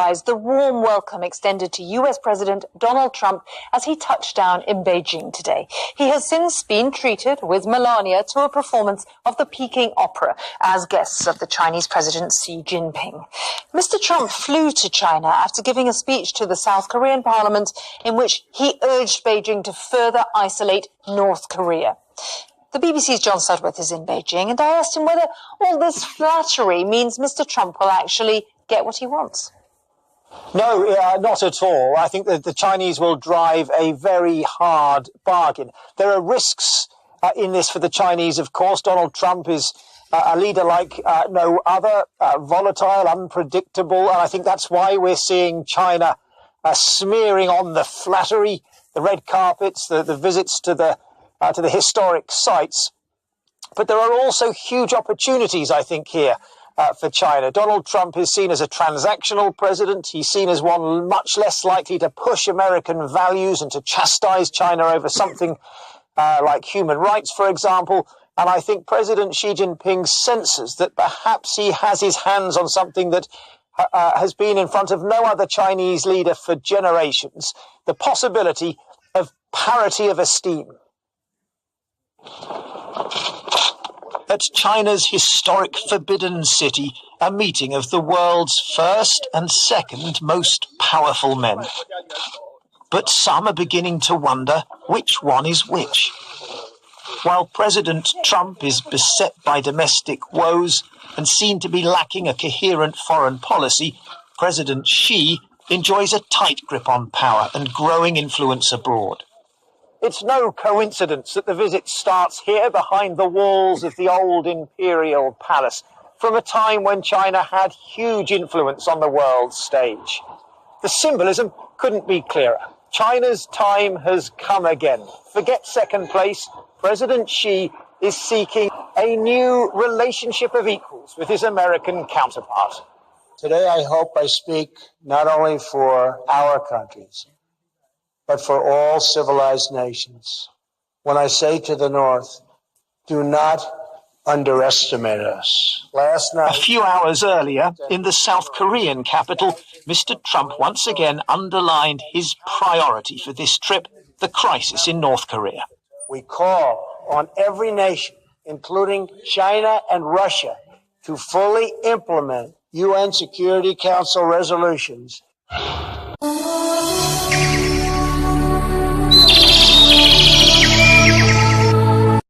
emphasized the warm welcome extended to US President Donald Trump as he touched down in Beijing today. He has since been treated with Melania to a performance of the Peking Opera as guests of the Chinese President Xi Jinping. Mr. Trump flew to China after giving a speech to the South Korean parliament in which he urged Beijing to further isolate North Korea. The BBC's John Sudworth is in Beijing, and I asked him whether all this flattery means Mr. Trump will actually get what he wants. No, not at all. I think that the Chinese will drive a very hard bargain. There are risks in this for the Chinese, of course. Donald Trump is a leader like no other, volatile, unpredictable, and I think that's why we're seeing China smearing on the flattery, the red carpets, the visits to the historic sites. But there are also huge opportunities, I think, here for China. Donald Trump is seen as a transactional president. He's seen as one much less likely to push American values and to chastise China over something like human rights, for example. And I think President Xi Jinping senses that perhaps he has his hands on something that has been in front of no other Chinese leader for generations, the possibility of parity of esteem. At China's historic Forbidden City, a meeting of the world's first and second most powerful men. But some are beginning to wonder which one is which. While President Trump is beset by domestic woes and seen to be lacking a coherent foreign policy, President Xi enjoys a tight grip on power and growing influence abroad. It's no coincidence that the visit starts here behind the walls of the old imperial palace, from a time when China had huge influence on the world stage. The symbolism couldn't be clearer. China's time has come again. Forget second place. President Xi is seeking a new relationship of equals with his American counterpart. Today, I hope I speak not only for our countries, but for all civilized nations. When I say to the North, do not underestimate us. Last night, a few hours earlier, in the South Korean capital, Mr. Trump once again underlined his priority for this trip, the crisis in North Korea. We call on every nation, including China and Russia, to fully implement UN Security Council resolutions.